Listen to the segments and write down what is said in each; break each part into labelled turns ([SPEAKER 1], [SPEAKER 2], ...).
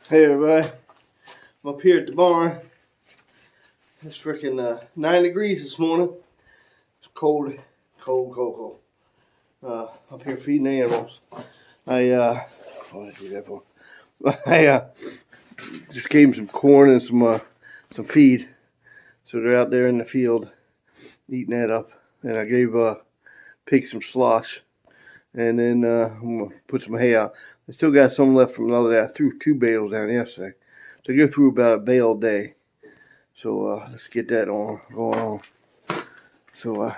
[SPEAKER 1] Hey everybody, I'm up here at the barn. It's freaking 9 degrees this morning. It's cold. Up here feeding the animals. What did I do that for? I just gave them some corn and some feed. So they're out there in the field eating that up. And I gave pigs some slosh. And then I'm going to put some hay out. I still got some left from another day. I threw 2 bales down yesterday. So I go through about a bale a day. So let's get that going on. So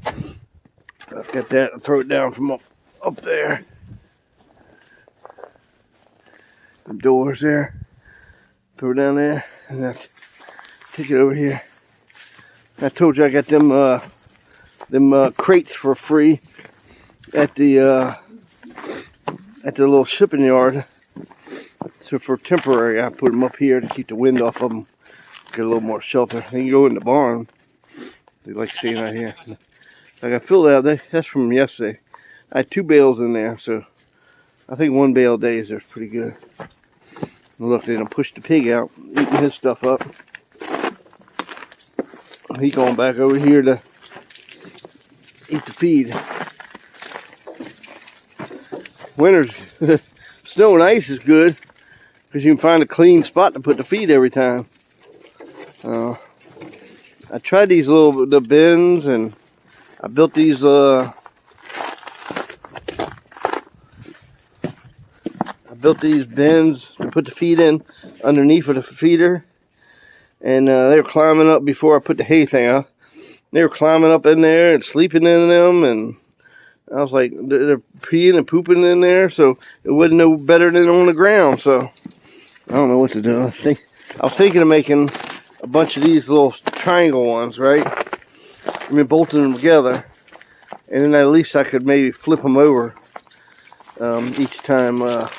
[SPEAKER 1] I've got that and throw it down from up there. The doors there. Throw it down there. And then take it over here. I told you I got them crates for free at the little shipping yard. So for temporary, I put them up here to keep the wind off of them. Get a little more shelter. They can go in the barn. They like staying out here. Like I filled out, that's from yesterday. I had 2 bales in there, so I think 1 bale a day is pretty good. And look, they done pushed the pig out, eating his stuff up. He going back over here to eat the feed. Winter's snow and ice is good because you can find a clean spot to put the feed every time. I tried these the bins, and I built these bins to put the feed in underneath of the feeder, and they were climbing up before I put the hay thing out. They were climbing up in there and sleeping in them, and I was like, they're peeing and pooping in there, so it wasn't no better than on the ground. So I don't know what to do. I was thinking of making a bunch of these little triangle ones, right? I mean, bolting them together, and then at least I could maybe flip them over each time that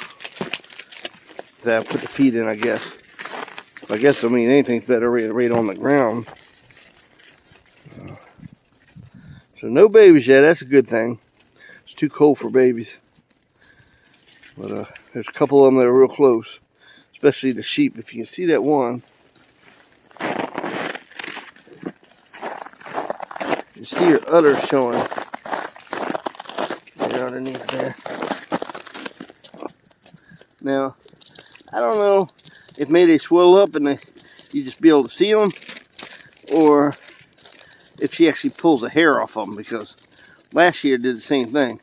[SPEAKER 1] I put the feed in, I guess. I mean, anything's better right on the ground. So no babies yet. That's a good thing. It's too cold for babies. But there's a couple of them that are real close, especially the sheep. If you can see that one, you see her udder showing right underneath there. Now, I don't know if maybe they swell up and you just be able to see them, or if she actually pulls the hair off of them, because last year did the same thing.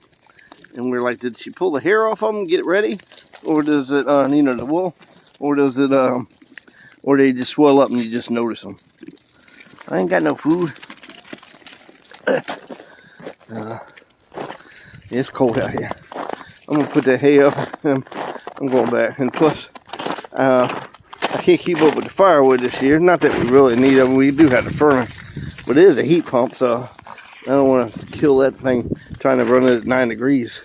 [SPEAKER 1] And we're like, did she pull the hair off of them, get it ready? Or does it, the wool? Or does it, or they just swell up and you just notice them? I ain't got no food. It's cold out here. I'm going to put that hay up and I'm going back. And plus, I can't keep up with the firewood this year. Not that we really need it. We do have the furnace. But it is a heat pump, so I don't want to kill that thing trying to run it at 9 degrees.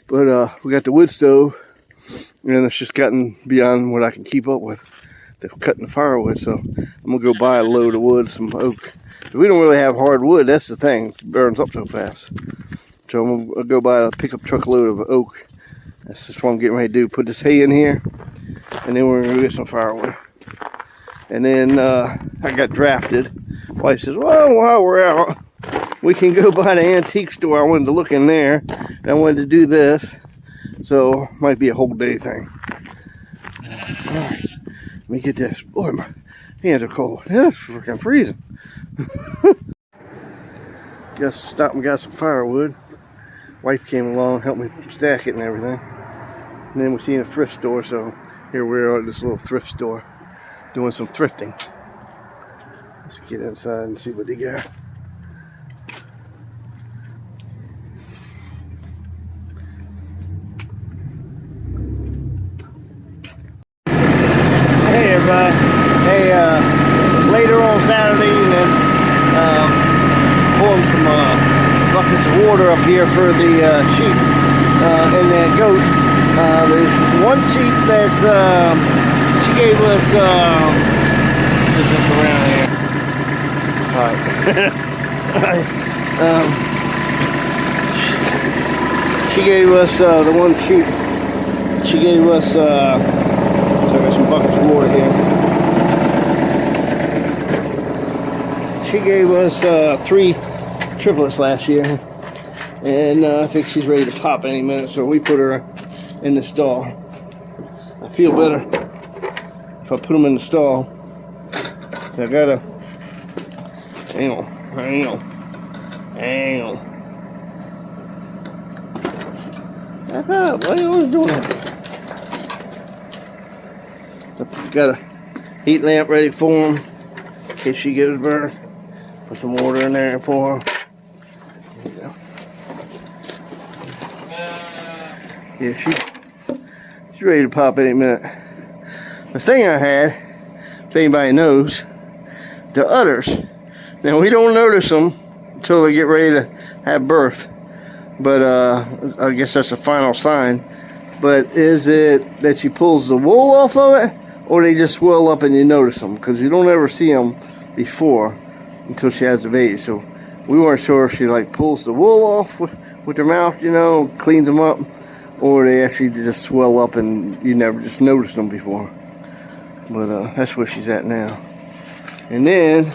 [SPEAKER 1] But we got the wood stove, and it's just gotten beyond what I can keep up with. They're cutting the firewood, so I'm going to go buy a load of wood, some oak. We don't really have hardwood, that's the thing. It burns up so fast. So I'm going to go buy a pickup truck load of oak. That's just what I'm getting ready to do. Put this hay in here, and then we're going to go get some firewood. And then I got drafted. Wife says, well, while we're out, we can go by the antique store. I wanted to look in there, and I wanted to do this. So, might be a whole day thing. All right, let me get this. Boy, my hands are cold. Yeah, it's freaking freezing. Just stopped and got some firewood. Wife came along, helped me stack it and everything. And then we seen a thrift store, so here we are at this little thrift store doing some thrifting. Let's get inside and see what they got. Hey everybody. Hey, later on Saturday evening, pulling some buckets of water up here for the sheep and the goats. There's one sheep that's she gave us just around here. Alright. She gave us the one sheep She gave us, so I got some buckets of water here. She gave us 3 triplets last year. And I think she's ready to pop any minute, so we put her in the stall. I feel better if I put them in the stall. So I gotta, hang on. Why are you always doing that? So got a heat lamp ready for him in case she gives birth. Put some water in there for her. There you go. Yeah, she's ready to pop any minute. The thing I had, if anybody knows, the udders. Now we don't notice them until they get ready to have birth. But I guess that's the final sign. But is it that she pulls the wool off of it, or they just swell up and you notice them? Because you don't ever see them before until she has a baby. So we weren't sure if she like pulls the wool off with her mouth, you know, cleans them up, or they actually just swell up and you never just noticed them before. But that's where she's at now. And then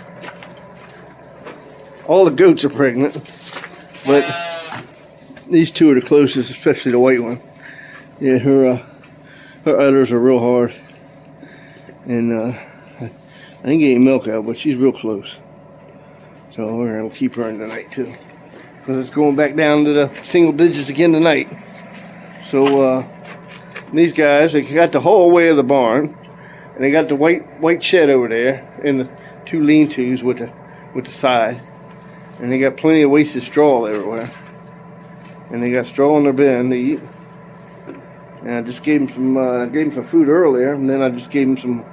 [SPEAKER 1] all the goats are pregnant, but these 2 are the closest, especially the white one. Yeah, her udders are real hard, and I ain't getting milk out, but she's real close. So we're gonna keep her in tonight too, because it's going back down to the single digits again tonight. So these guys, they got the whole way of the barn, and they got the white shed over there, and the 2 lean-tos with the side, and they got plenty of wasted straw everywhere. And they got straw in their bin to eat. And I just gave them some food earlier, and then I just gave them some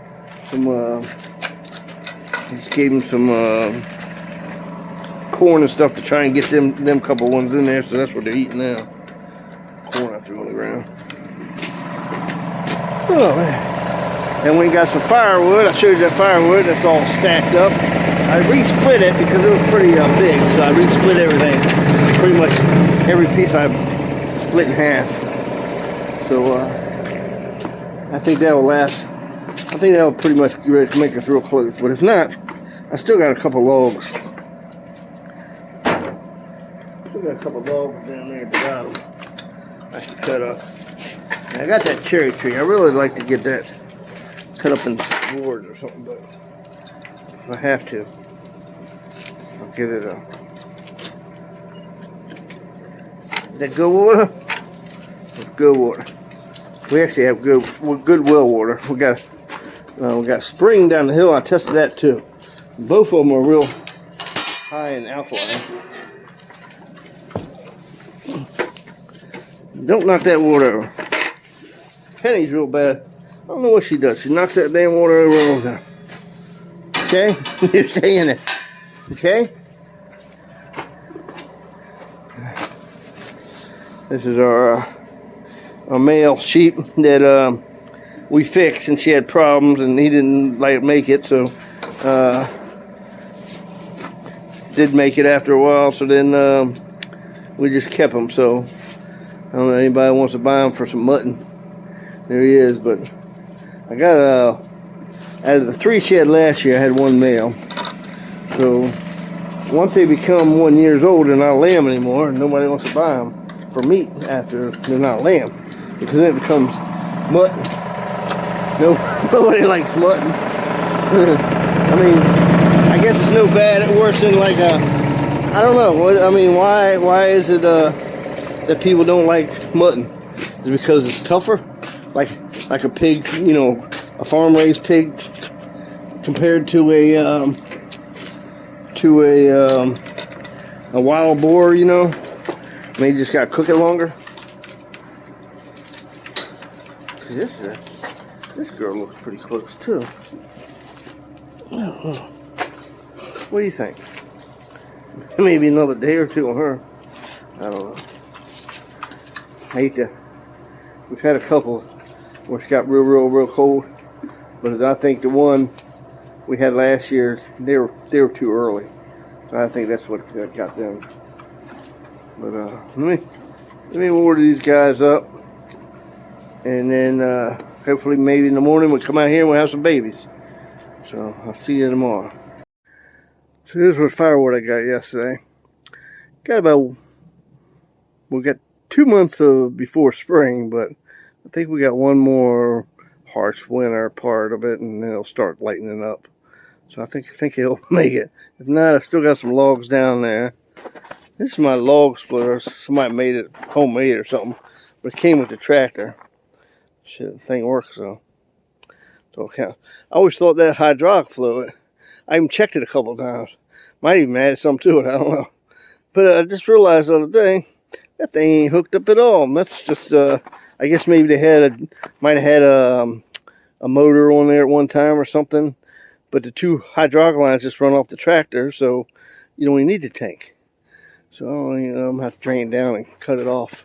[SPEAKER 1] corn and stuff to try and get them couple ones in there. So that's what they're eating now. Corn I threw on the ground. Oh man! And we got some firewood. I showed you that firewood. That's all stacked up. I re-split it because it was pretty big, so I re-split everything. Pretty much every piece I split in half. So I think that will last. I think that will pretty much make us real close. But if not, I still got a couple logs. Still got a couple logs down there at the bottom I should cut up. And I got that cherry tree. I really like to get that cut up in boards or something, but if I have to, I'll get it up. That good water? That's good water. We actually have good well water. We got spring down the hill. I tested that too. Both of them are real high in alkaline. Don't knock that water over. Penny's real bad. I don't know what she does. She knocks that damn water over all the time. Okay? You stay in it. Okay? This is our male sheep that we fixed, and she had problems, and he didn't make it, so did make it after a while. So then we just kept him. So I don't know if anybody wants to buy him for some mutton. There he is. But I got out of the 3 she had last year, I had 1 male. So once they become 1 year old, they're not lamb anymore, and nobody wants to buy them for meat after they're not lamb, because then it becomes mutton. Nobody likes mutton. I mean, I guess it's no worse than like a, I don't know. I mean, why is it that people don't like mutton? Is it because it's tougher? Like a pig, you know, a farm raised pig compared to a wild boar, you know? Maybe you just gotta cook it longer. See, this girl looks pretty close too. I don't know. What do you think? Maybe another day or 2 on her. I don't know. We've had a couple where it got real cold, but I think the one we had last year, they were too early. So I think that's what got them. But let me order these guys up. And then hopefully maybe in the morning we'll come out here and we'll have some babies. So I'll see you tomorrow. So here's what firewood I got yesterday. Got about, we got 2 months of before spring, but I think we got one more harsh winter part of it, and then it'll start lightening up. So I think it'll make it. If not, I still got some logs down there. This is my log splitter. Somebody made it homemade or something, but it came with the tractor. Shit, the thing works though. So I always thought that hydraulic fluid. I even checked it a couple of times. Might even add something to it. I don't know. But I just realized the other day that thing ain't hooked up at all. And that's just I guess maybe they might have had a motor on there at one time or something. But the two hydraulic lines just run off the tractor, so you don't even need the tank. So I'm gonna have to drain it down and cut it off,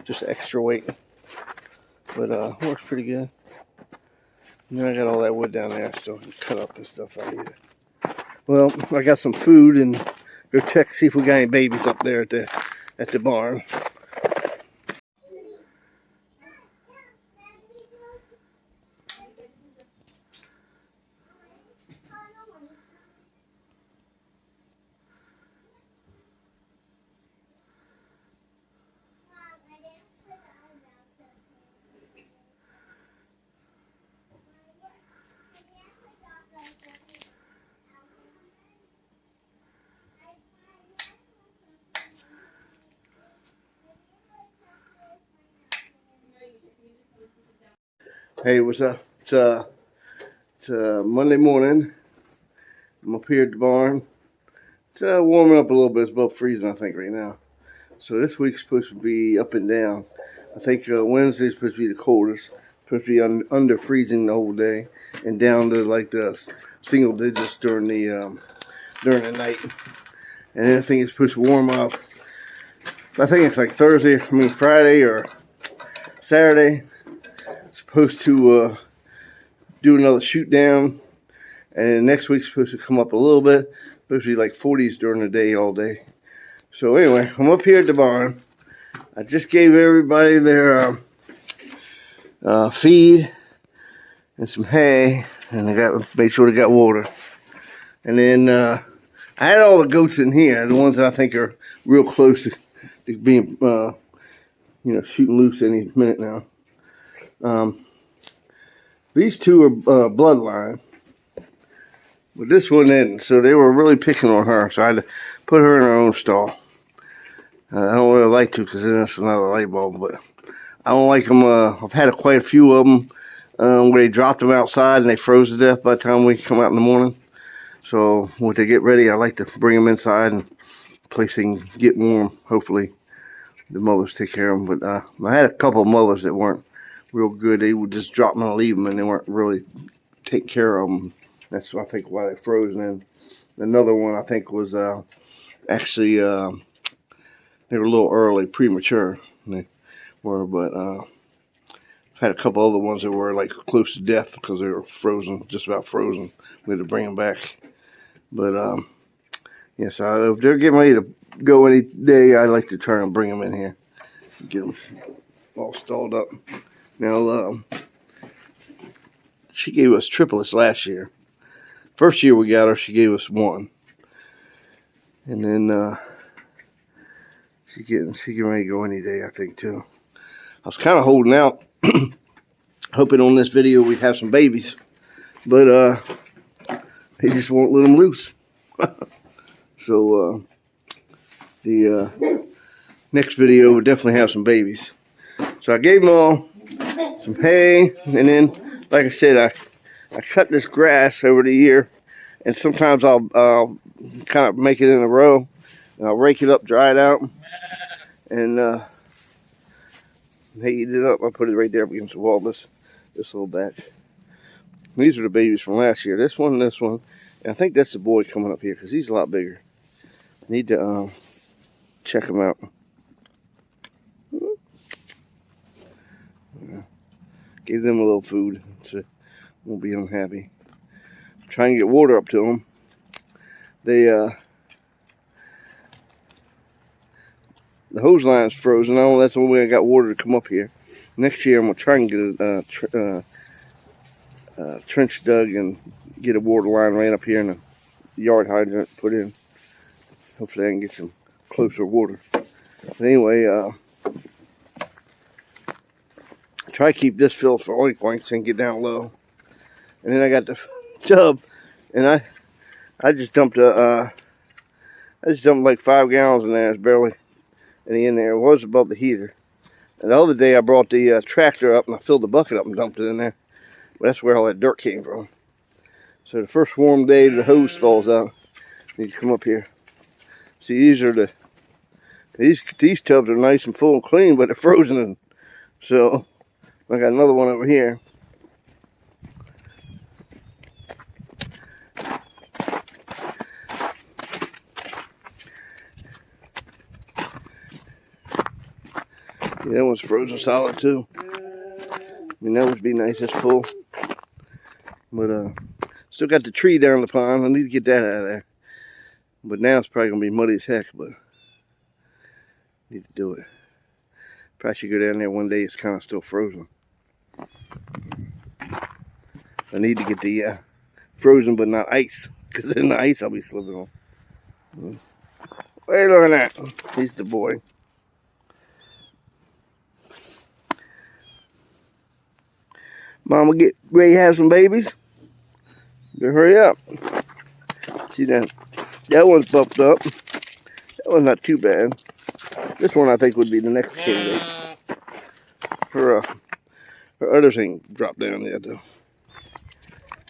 [SPEAKER 1] just extra weight. But works pretty good. And then I got all that wood down there, still cut up and stuff I need. Well, I got some food and go check see if we got any babies up there at the barn. Hey, what's up? It's Monday morning. I'm up here at the barn. It's warming up a little bit. It's above freezing, I think, right now. So this week's supposed to be up and down. I think Wednesday's supposed to be the coldest. Supposed to be under freezing the whole day, and down to like the single digits during the night. And then I think it's supposed to warm up. I think it's like Friday or Saturday. Supposed to do another shoot down, and next week's supposed to come up a little bit. Supposed to be like 40s during the day all day. So anyway, I'm up here at the barn. I just gave everybody their feed and some hay, and I got made sure they got water. And then I had all the goats in here, the ones that I think are real close to being shooting loose any minute now. These two are bloodline, but this one isn't. So they were really picking on her, so I had to put her in her own stall. I don't really like to because then it's another light bulb, but I don't like them. I've had quite a few of them where they dropped them outside and they froze to death by the time we come out in the morning. So when they get ready, I like to bring them inside and place they can get warm. Hopefully the mothers take care of them. But I had a couple of mothers that weren't real good. They would just drop them and leave them, and they weren't really taking care of them. That's I think why they froze. And another one I think was actually they were a little early, premature. They were, but I've had a couple other ones that were like close to death because they were frozen, just about frozen. We had to bring them back. But yeah, so if they're getting ready to go any day, I like to try and bring them in here, get them all stalled up. Now, she gave us triplets last year. First year we got her, she gave us one. And then she's getting ready to go any day, I think, too. I was kind of holding out, hoping on this video we'd have some babies. But they just won't let them loose. So the next video will definitely have some babies. So I gave them all some hay, and then, like I said, I cut this grass over the year, and sometimes I'll kind of make it in a row, and I'll rake it up, dry it out, and heat it up. I put it right there up against the wall, this little batch. These are the babies from last year. This one, and I think that's the boy coming up here because he's a lot bigger. Need to check him out. Gave them a little food, so won't be unhappy. Try and get water up to them. The hose line's frozen. That's the only way I got water to come up here. Next year I'm gonna try and get a trench dug and get a water line ran up here and a yard hydrant put in. Hopefully I can get some closer water. But anyway, try to keep this filled for oink oinks and get down low. And then I got the tub, and I just dumped like 5 gallons in there. It's barely any in there. It was above the heater. And the other day I brought the tractor up and I filled the bucket up and dumped it in there. But that's where all that dirt came from. So the first warm day the hose falls out. You need to come up here. See, these tubs are nice and full and clean, but they're frozen. And so I got another one over here. Yeah, that one's frozen solid too. I mean, that would be nice. It's full. But still got the tree down the pond. I need to get that out of there. But now it's probably gonna be muddy as heck. But need to do it. Probably should go down there one day. It's kind of still frozen. I need to get the frozen but not ice, because in the ice I'll be slipping on. What are you looking at? He's the boy. Mama get ready to have some babies. Better hurry up. See that one's bumped up. That one's not too bad. This one I think would be the next candidate. Her udders ain't dropped down yet though.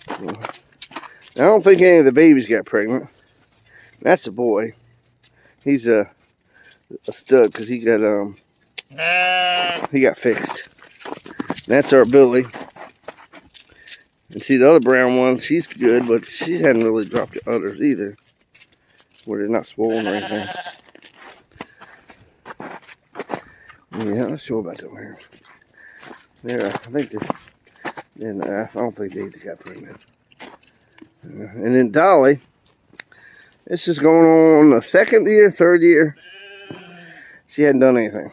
[SPEAKER 1] I don't think any of the babies got pregnant. That's a boy. He's a stud because he got fixed. That's our Billy. And see the other brown one, she's good, but she hadn't really dropped the udders either, where they're not swollen or anything. Yeah, I'm not sure about that one. There, I think I don't think they got pregnant. And then Dolly, this is going on the 2nd year, 3rd year. She hadn't done anything.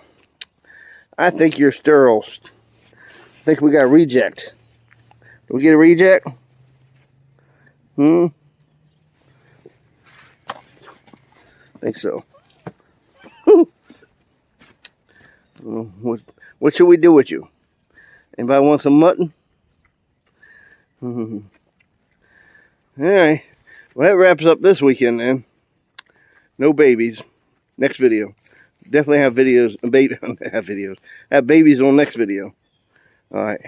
[SPEAKER 1] I think you're sterile. I think we got reject. Did we get a reject? I think so. What should we do with you? Anybody want some mutton? Alright. Well, that wraps up this weekend then. No babies. Next video. Definitely have videos. Have babies on next video. Alright.